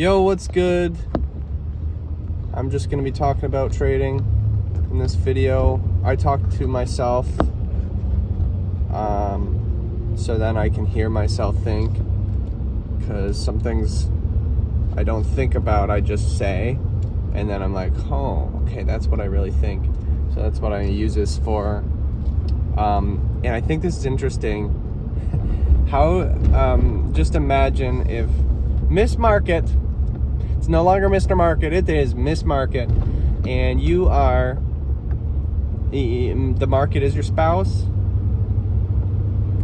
Yo, what's good? I'm just going to be talking about trading in this video. I talk to myself so then I can hear myself think, because some things I don't think about, I just say, and then I'm like, oh, okay, that's what I really think. So that's what I use this for. And I think this is interesting. How, just imagine if Miss Market, it's no longer Mr. Market, it is Miss Market, and you are, the market is your spouse,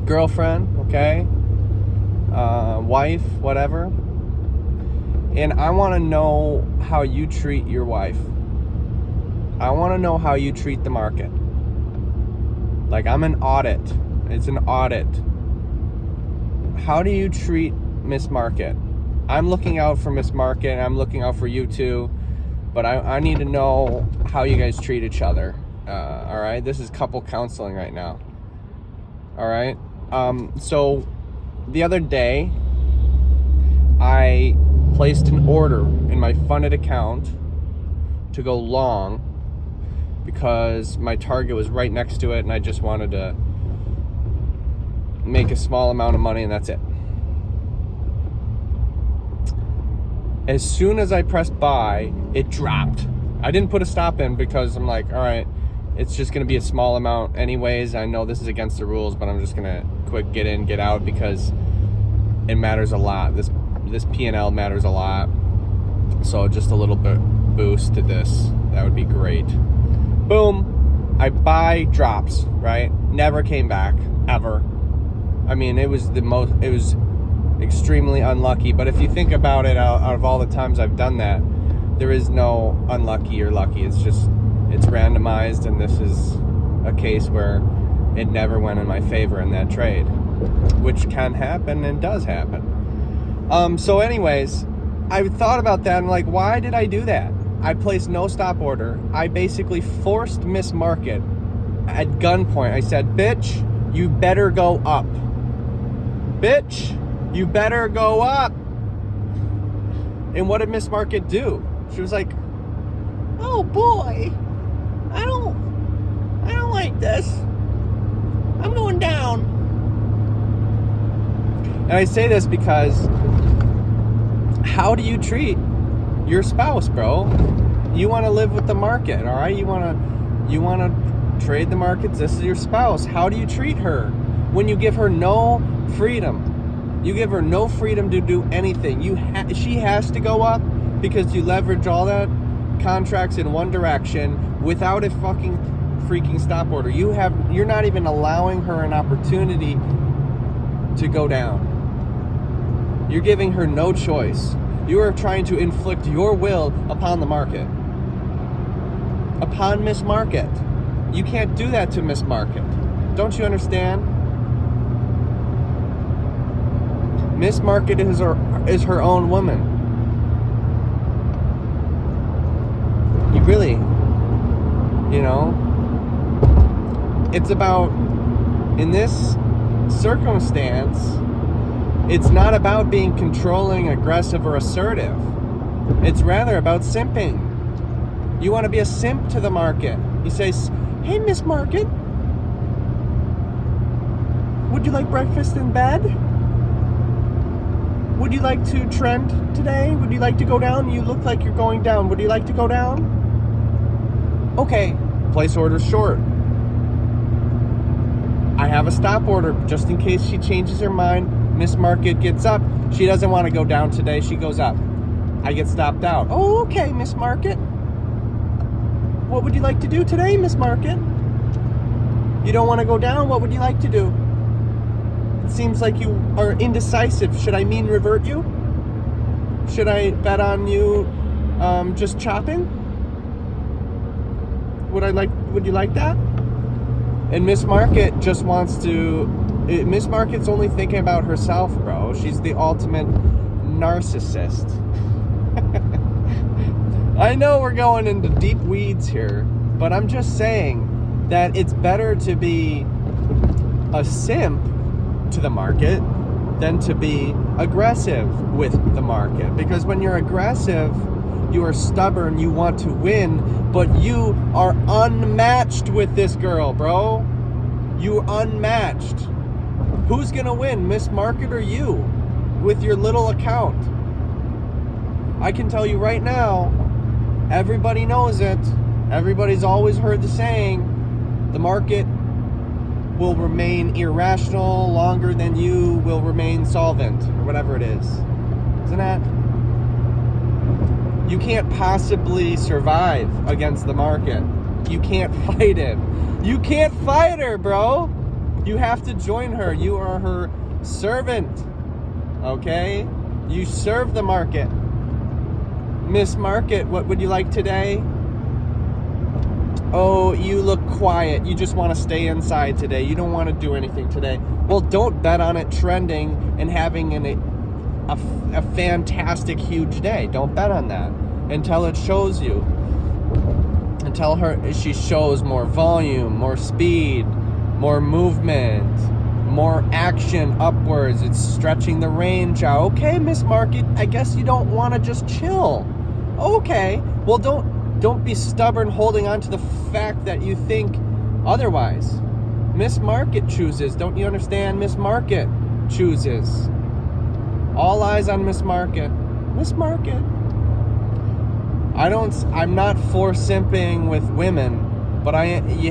girlfriend, okay, wife, whatever, and I want to know how you treat your wife. I want to know how you treat the market. Like, I'm an audit. It's an audit. How do you treat Miss Market? I'm looking out for Miss Market. I'm looking out for you too. But I need to know how you guys treat each other. All right? This is couple counseling right now. All right? So the other day, I placed an order in my funded account to go long because my target was right next to it and I just wanted to make a small amount of money, and that's it. As soon as I pressed buy, it dropped. I didn't put a stop in because I'm like, all right, it's just going to be a small amount anyways. I know this is against the rules, but I'm just going to quick get in, get out, because it matters a lot. This P&L matters a lot. So just a little bit boost to this, that would be great. Boom, I buy, drops, right? Never came back, ever. I mean, it was extremely unlucky, but if you think about it, out of all the times I've done that, there is no unlucky or lucky. It's randomized, and this is a case where it never went in my favor in that trade, which can happen and does happen. So anyways, I thought about that and like, why did I do that? I placed no stop order. I basically forced Miss Market at gunpoint. I said, bitch, you better go up. Bitch, you better go up. And what did Miss Market do? She was like, oh boy, I don't like this. I'm going down. And I say this because how do you treat your spouse, bro? You want to live with the market, all right? You want to trade the markets. This is your spouse. How do you treat her when you give her no freedom? You give her no freedom to do anything. She has to go up because you leverage all that contracts in one direction without a fucking freaking stop order. You're not even allowing her an opportunity to go down. You're giving her no choice. You are trying to inflict your will upon the market. Upon Miss Market. You can't do that to Miss Market. Don't you understand? Miss Market is her own woman. You really, it's about, in this circumstance, it's not about being controlling, aggressive, or assertive. It's rather about simping. You want to be a simp to the market. You say, hey, Miss Market, would you like breakfast in bed? Would you like to trend today? Would you like to go down? You look like you're going down. Would you like to go down? Okay, place order short. I have a stop order just in case she changes her mind. Miss Market gets up. She doesn't want to go down today. She goes up. I get stopped out. Oh, okay, Miss Market. What would you like to do today, Miss Market? You don't want to go down? What would you like to do? It seems like you are indecisive. Should I mean revert you? Should I bet on you just chopping? Would you like that? And Miss Market just wants to... Miss Market's only thinking about herself, bro. She's the ultimate narcissist. I know we're going into deep weeds here, but I'm just saying that it's better to be a simp to the market than to be aggressive with the market. Because when you're aggressive, you are stubborn, you want to win, but you are unmatched with this girl, bro. You're unmatched. Who's gonna win, Miss Market or you, with your little account? I can tell you right now, everybody knows it. Everybody's always heard the saying, the market will remain irrational longer than you will remain solvent, or whatever it is. Isn't that? You can't possibly survive against the market. You can't fight it. You can't fight her, bro. You have to join her. You are her servant. Okay? You serve the market. Miss Market, what would you like today? Oh, you look quiet. You just want to stay inside today. You don't want to do anything today. Well, don't bet on it trending and having a fantastic, huge day. Don't bet on that until it shows you. Until she shows more volume, more speed, more movement, more action upwards. It's stretching the range out. Okay, Miss Market, I guess you don't want to just chill. Okay, well, don't be stubborn holding on to the fact that you think otherwise. Miss Market chooses. Don't you understand? Miss Market chooses. All eyes on Miss Market. Miss Market. I'm not for simping with women, but I think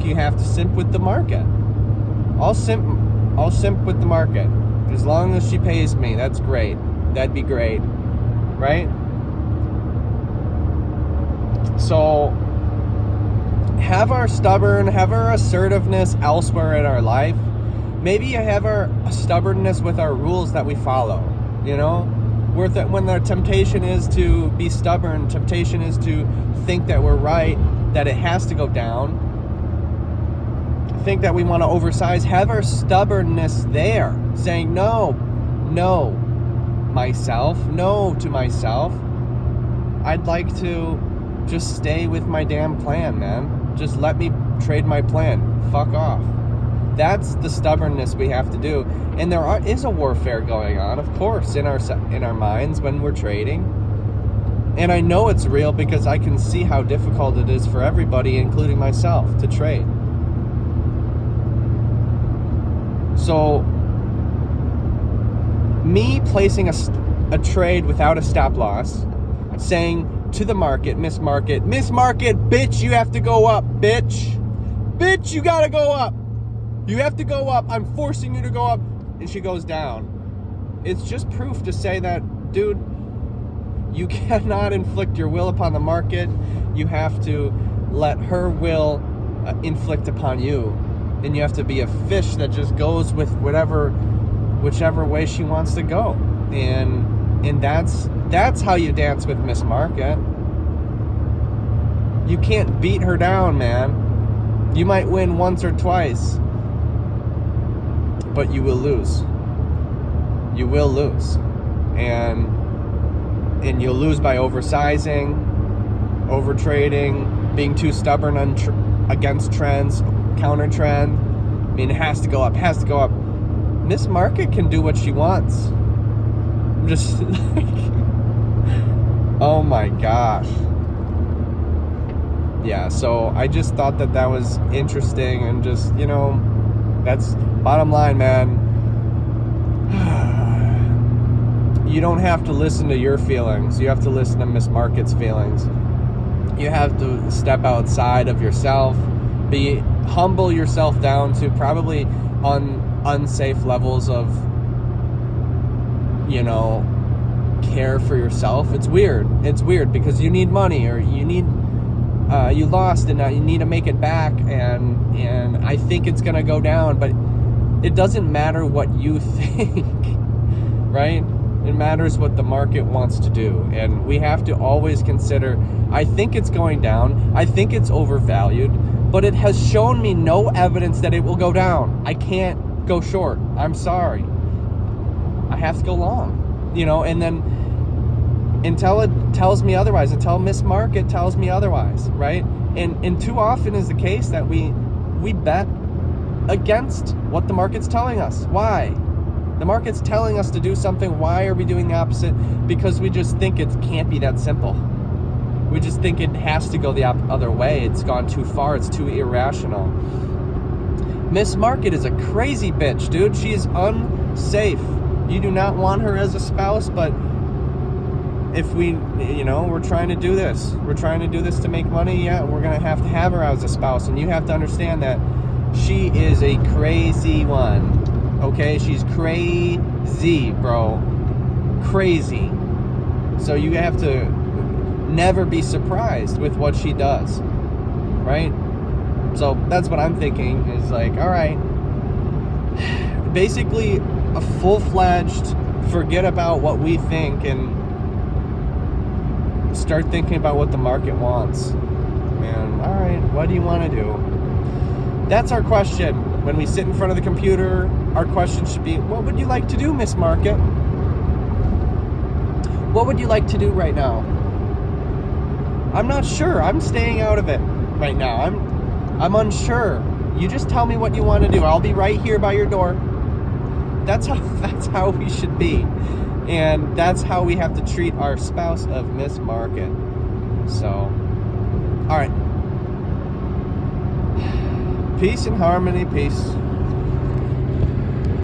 you have to simp with the market. I'll simp with the market. As long as she pays me, that's great. That'd be great. Right? So have our assertiveness elsewhere in our life. Maybe have our stubbornness with our rules that we follow, you know? When the temptation is to be stubborn, temptation is to think that we're right, that it has to go down, think that we want to oversize, have our stubbornness there, saying no to myself. I'd like to just stay with my damn plan, man. Just let me trade my plan. Fuck off. That's the stubbornness we have to do. And there is a warfare going on, of course, in our minds when we're trading. And I know it's real because I can see how difficult it is for everybody, including myself, to trade. So, me placing a trade without a stop loss, saying to the market, Miss Market, bitch, you have to go up, bitch. Bitch, you gotta go up. You have to go up. I'm forcing you to go up. And she goes down. It's just proof to say that, dude, you cannot inflict your will upon the market. You have to let her will inflict upon you. And you have to be a fish that just goes with whichever way she wants to go. And that's how you dance with Miss Market. You can't beat her down, man. You might win once or twice, but you will lose. You will lose. And you'll lose by oversizing, overtrading, being too stubborn against trends, counter trend. I mean, it has to go up, Miss Market can do what she wants. I'm just like, oh my gosh. Yeah, so I just thought that was interesting, and just, that's bottom line, man. You don't have to listen to your feelings. You have to listen to Miss Market's feelings. You have to step outside of yourself, humble yourself down to probably unsafe levels of, care for yourself. It's weird because you need money, or you lost and now you need to make it back, and I think it's gonna go down, but it doesn't matter what you think, right? It matters what the market wants to do, and we have to always consider, I think it's going down, I think it's overvalued, but it has shown me no evidence that it will go down. I can't go short. I'm sorry. I have to go long, and then until it tells me otherwise, until Miss Market tells me otherwise, right? And too often is the case that we bet against what the market's telling us. Why? The market's telling us to do something. Why are we doing the opposite? Because we just think it can't be that simple. We just think it has to go the other way. It's gone too far. It's too irrational. Miss Market is a crazy bitch, dude. She is unsafe. You do not want her as a spouse, but if we're trying to do this. We're trying to do this to make money. Yeah, we're going to have her as a spouse. And you have to understand that she is a crazy one. Okay? She's crazy, bro. Crazy. So you have to never be surprised with what she does. Right? So that's what I'm thinking is like, all right. Basically, a full-fledged forget about what we think and start thinking about what the market wants. And all right, what do you want to do? That's our question. When we sit in front of the computer, our question should be, what would you like to do, Miss Market? What would you like to do right now? I'm not sure. I'm staying out of it right now. I'm unsure. You just tell me what you want to do. I'll be right here by your door. That's how we should be. And that's how we have to treat our spouse of Miss Market. So, all right. Peace and harmony, peace.